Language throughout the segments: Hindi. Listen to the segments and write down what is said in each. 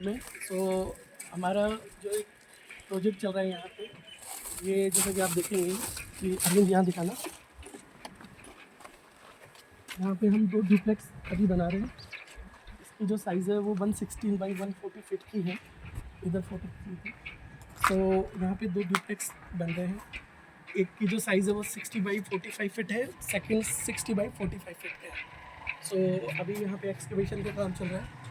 में। हमारा जो एक प्रोजेक्ट चल रहा है यहाँ पे, ये जैसा कि आप देखेंगे कि अरविंद यहाँ दिखाना, यहाँ पे हम 2 डुप्लेक्स अभी बना रहे हैं। इसकी जो साइज़ है वो 116 बाई 140 फीट की है, इधर 40 फीट है। यहाँ पे 2 डुप्लेक्स बन रहे हैं। एक की जो साइज़ है वो 60 बाई 45 फीट है, सेकंड 60 बाई 45 फीट है। अभी यहाँ पे एक्सकवेशन का काम चल रहा है।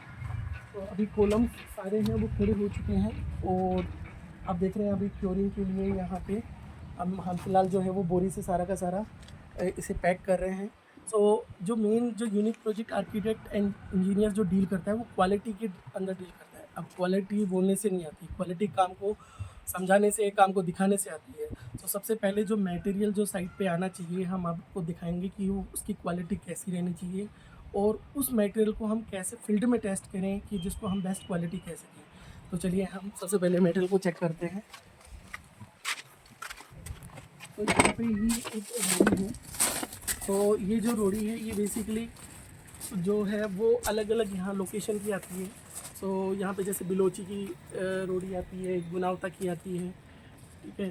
तो अभी कॉलम सारे हैं वो खड़े हो चुके हैं और आप देख रहे हैं अभी क्योरिंग के लिए यहाँ पे हम फिलहाल जो है वो बोरी से सारा का सारा इसे पैक कर रहे हैं। जो मेन जो unique project architect and engineer जो डील करता है वो क्वालिटी के अंदर डील करता है। अब क्वालिटी बोलने से नहीं आती, क्वालिटी काम को समझाने से, काम को दिखाने से आती है। सबसे पहले जो मटेरियल जो साइट पे आना चाहिए हम आपको दिखाएंगे कि वो उसकी क्वालिटी कैसी रहनी चाहिए और उस मटेरियल को हम कैसे फील्ड में टेस्ट करें कि जिसको हम बेस्ट क्वालिटी कह सकें। तो चलिए हम सबसे पहले मटेरियल को चेक करते हैं। तो यहाँ पे ये एक रोड़ी है। तो ये जो रोड़ी है ये बेसिकली जो है वो अलग अलग यहाँ लोकेशन की आती है। यहाँ पे जैसे बिलोची की रोड़ी आती है, गुनावता की आती है, ठीक है,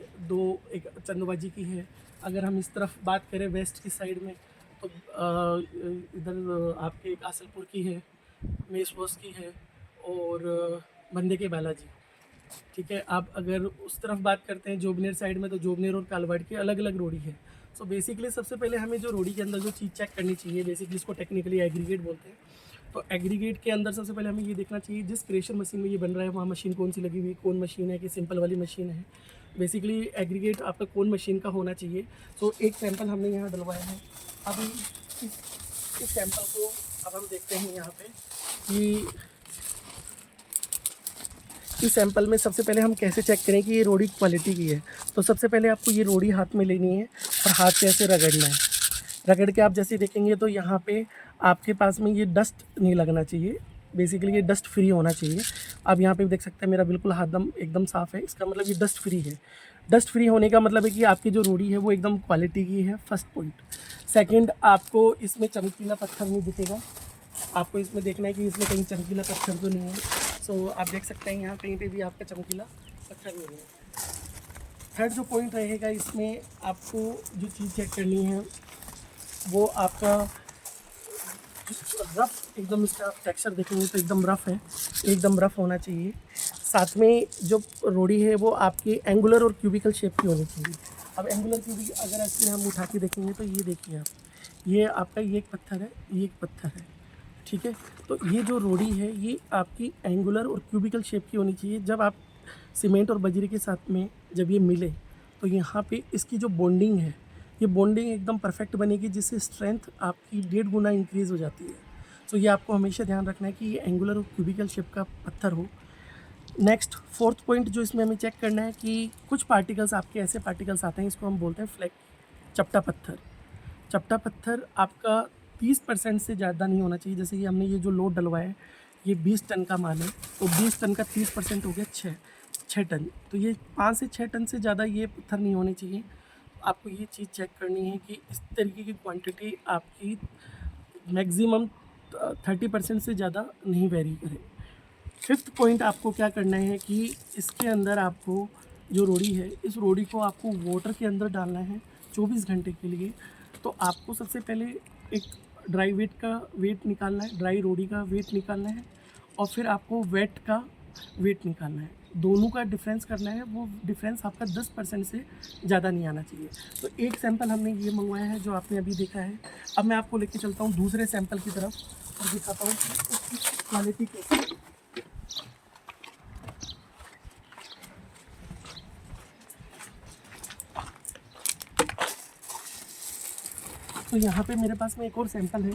एक चंदबाजी की है। अगर हम इस तरफ बात करें वेस्ट की साइड में तो इधर आपके एक आसलपुर की है, मेसबोस की है और बंदे के बालाजी, ठीक है। आप अगर उस तरफ बात करते हैं जोबनेर साइड में तो जोबनेर और कालवाड़ की अलग अलग रोड़ी है। बेसिकली सबसे पहले हमें जो रोड़ी के अंदर जो चीज़ चेक करनी चाहिए, बेसिकली इसको टेक्निकली एग्रीगेट बोलते हैं। तो एग्रीगेट के अंदर सबसे पहले हमें ये देखना चाहिए जिस क्रेशर मशीन में ये बन रहा है वहाँ मशीन कौन सी लगी हुई, कौन मशीन है कि सिंपल वाली मशीन है। बेसिकली एग्रीगेट आपका कौन मशीन का होना चाहिए। एक सैंपल हमने यहाँ डलवाया है। अभी इस सैंपल को अब हम देखते हैं यहाँ पे कि इस सैंपल में सबसे पहले हम कैसे चेक करें कि ये रोड़ी क्वालिटी की है। तो सबसे पहले आपको ये रोड़ी हाथ में लेनी है और हाथ से ऐसे रगड़ना है। रगड़ के आप जैसे देखेंगे तो यहाँ पे आपके पास में ये डस्ट नहीं लगना चाहिए, बेसिकली ये डस्ट फ्री होना चाहिए। आप यहाँ पे देख सकते हैं मेरा बिल्कुल हाथ एकदम साफ़ है, इसका मतलब ये डस्ट फ्री है। डस्ट फ्री होने का मतलब है कि आपकी जो रोड़ी है वो एकदम क्वालिटी की है, फर्स्ट पॉइंट। सेकंड, आपको इसमें चमकीला पत्थर नहीं दिखेगा। आपको इसमें देखना है कि इसमें कहीं चमकीला पत्थर तो नहीं है। आप देख सकते हैं यहाँ कहीं पे भी आपका चमकीला पत्थर नहीं है। थर्ड जो पॉइंट रहेगा इसमें आपको जो चीज़ चेक करनी है वो आपका रफ़, एकदम इसका टेक्सचर देखेंगे तो एकदम रफ़ है, एकदम रफ़ होना चाहिए। साथ में जो रोड़ी है वो आपकी एंगुलर और क्यूबिकल शेप की होनी चाहिए। अब एंगुलर क्यूबिकल अगर ऐसे हम उठा के देखेंगे तो ये देखिए आप, ये आपका ये एक पत्थर है, ये एक पत्थर है, ठीक है। तो ये जो रोड़ी है ये आपकी एंगुलर और क्यूबिकल शेप की होनी चाहिए। जब आप सीमेंट और बजरी के साथ में जब ये मिले तो यहाँ पे इसकी जो बॉन्डिंग है, ये बॉन्डिंग एकदम परफेक्ट बनेगी जिससे स्ट्रेंथ आपकी 1.5 गुना इंक्रीज़ हो जाती है। ये आपको हमेशा ध्यान रखना है कि ये एंगुलर और क्यूबिकल शेप का पत्थर हो। नेक्स्ट फोर्थ पॉइंट जो इसमें हमें चेक करना है कि कुछ पार्टिकल्स आपके ऐसे पार्टिकल्स आते हैं, इसको हम बोलते हैं फ्लैक चपटा पत्थर। चपटा पत्थर आपका 30% से ज़्यादा नहीं होना चाहिए। जैसे कि हमने ये जो लोड डलवाया है ये 20 टन का माल है, तो 20 टन का 30% हो गया 6 टन। तो ये 5 से 6 टन से ज़्यादा ये पत्थर नहीं होने चाहिए। आपको ये चीज़ चेक करनी है कि इस तरीके की क्वांटिटी आपकी मैक्सिमम 30% से ज़्यादा नहीं वेरी करे। फिफ्थ पॉइंट आपको क्या करना है कि इसके अंदर आपको जो रोड़ी है, इस रोड़ी को आपको वाटर के अंदर डालना है 24 घंटे के लिए। तो आपको सबसे पहले एक ड्राई वेट का वेट निकालना है, ड्राई रोड़ी का वेट निकालना है और फिर आपको वेट का वेट निकालना है। दोनों का डिफरेंस करना है, वो डिफरेंस आपका 10% से ज़्यादा नहीं आना चाहिए। तो एक सैंपल हमने ये मंगवाया है जो आपने अभी देखा है। अब मैं आपको लेके चलता हूँ दूसरे सैंपल की तरफ और दिखाता हूँ कि उसकी क्वालिटी कैसी है। तो यहाँ पे मेरे पास में एक और सैंपल है।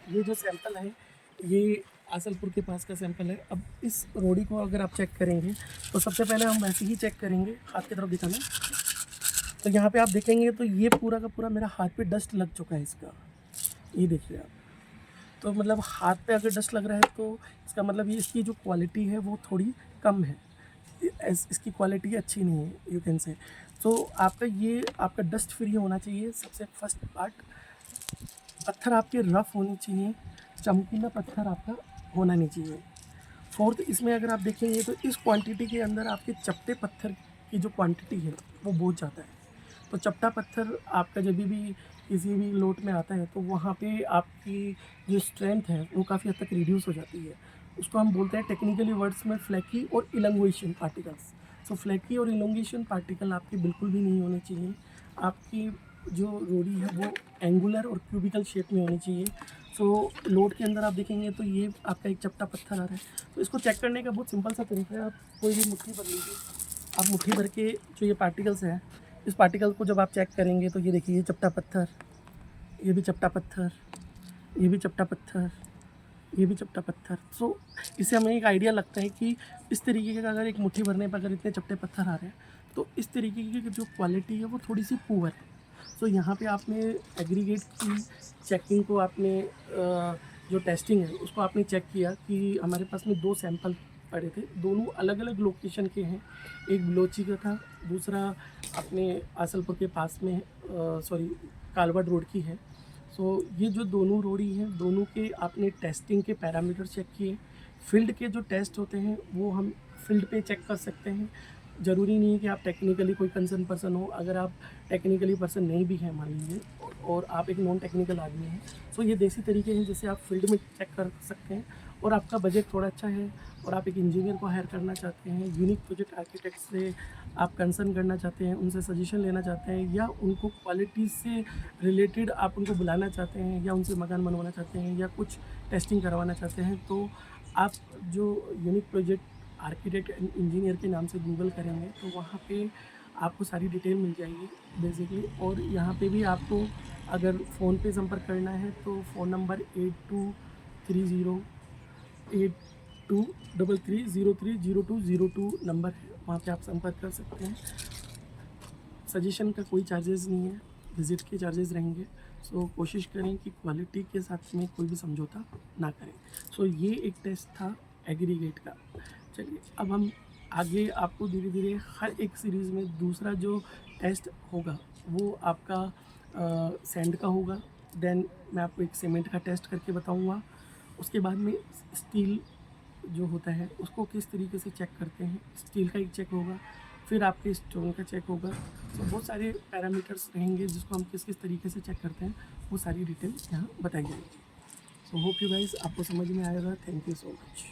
ये जो सैंपल है ये आसलपुर के पास का सैंपल है। अब इस रोड़ी को अगर आप चेक करेंगे तो सबसे पहले हम वैसे ही चेक करेंगे, हाथ की तरफ दिखाना। तो यहाँ पे आप देखेंगे तो ये पूरा का पूरा मेरा हाथ पे डस्ट लग चुका है इसका, ये देखिए आप। तो मतलब हाथ पे अगर डस्ट लग रहा है तो इसका मतलब ये इसकी जो क्वालिटी है वो थोड़ी कम है, इसकी क्वालिटी अच्छी नहीं है, यू कैन से। तो आपका डस्ट फ्री होना चाहिए। सबसे फर्स्ट पार्ट, पत्थर आपके रफ़ होने चाहिए, चमकीला पत्थर आपका होना नहीं चाहिए। फोर्थ, इसमें अगर आप देखेंगे तो इस क्वांटिटी के अंदर आपके चपटे पत्थर की जो क्वांटिटी है वो बहुत ज़्यादा है। तो चपटा पत्थर आपका जब भी किसी भी लोट में आता है तो वहाँ पे आपकी जो स्ट्रेंथ है वो काफ़ी हद तक रिड्यूस हो जाती है। उसको हम बोलते हैं टेक्निकली वर्ड्स में फ्लैकी और इलंगुएशन पार्टिकल्स। सो फ्लैकी और इलंगुएशन पार्टिकल आपके बिल्कुल भी नहीं होने चाहिए। आपकी जो रोडी है वो एंगुलर और क्यूबिकल शेप में होनी चाहिए। सो लोड के अंदर आप देखेंगे तो ये आपका एक चपटा पत्थर आ रहा है। तो इसको चेक करने का बहुत सिंपल सा तरीका है, आप कोई भी मुट्ठी भर लीजिए। आप मुट्ठी भर के जो ये पार्टिकल्स हैं, इस पार्टिकल को जब आप चेक करेंगे तो ये देखिए, ये चपटा पत्थर, ये भी चपटा पत्थर, ये भी चपटा पत्थर, ये भी चपटा पत्थर। सो इससे हमें एक आइडिया लगता है कि इस तरीके का अगर एक मुट्ठी भरने पर अगर इतने चपटे पत्थर आ रहे हैं तो इस तरीके की जो क्वालिटी है वो थोड़ी सी पुअर है। सो यहाँ पे आपने एग्रीगेट की चेकिंग को आपने जो टेस्टिंग है उसको आपने चेक किया कि हमारे पास में 2 सैंपल पड़े थे, दोनों अलग अलग लोकेशन के हैं। एक बलोची का था, दूसरा अपने आसलपुर के पास में सॉरी कालवड रोड की है। सो ये जो दोनों रोड़ी हैं, दोनों के आपने टेस्टिंग के पैरामीटर चेक किए। फील्ड के जो टेस्ट होते हैं वो हम फील्ड पे चेक कर सकते हैं। ज़रूरी नहीं है कि आप टेक्निकली कोई कंसर्न पर्सन हो। अगर आप टेक्निकली पर्सन नहीं भी हैं मान लीजिए और आप एक नॉन टेक्निकल आदमी हैं, सो ये देसी तरीके हैं जिससे आप फील्ड में चेक कर सकते हैं। और आपका बजट थोड़ा अच्छा है और आप एक इंजीनियर को हायर करना चाहते हैं, यूनिक प्रोजेक्ट आर्किटेक्ट से आप कंसर्न करना चाहते हैं, उनसे सजेशन लेना चाहते हैं, या उनको क्वालिटी से रिलेटेड आप उनको बुलाना चाहते हैं, या उनसे मकान बनवाना चाहते हैं, या कुछ टेस्टिंग करवाना चाहते हैं, तो आप जो unique project architect and engineer के नाम से गूगल करेंगे तो वहाँ पे आपको सारी डिटेल मिल जाएगी बेसिकली। और यहाँ पे भी आपको अगर फ़ोन पे संपर्क करना है तो फ़ोन नंबर 82308233030202 नंबर है, वहाँ पे आप संपर्क कर सकते हैं। सजेशन का कोई चार्जेस नहीं है, विज़िट के चार्जेस रहेंगे। सो कोशिश करें कि क्वालिटी के साथ में कोई भी समझौता ना करें। सो ये एक टेस्ट था एग्रीगेट का। चलिए अब हम आगे आपको धीरे धीरे हर एक सीरीज़ में दूसरा जो टेस्ट होगा वो आपका सैंड का होगा। देन मैं आपको एक सीमेंट का टेस्ट करके बताऊंगा। उसके बाद में स्टील जो होता है उसको किस तरीके से चेक करते हैं, स्टील का एक चेक होगा, फिर आपके स्टोन का चेक होगा। तो बहुत सारे पैरामीटर्स रहेंगे जिसको हम किस किस तरीके से चेक करते हैं, वो सारी डिटेल यहाँ बताई जाएगी। सो होप यू गाइस आपको समझ में आएगा। Thank you so much.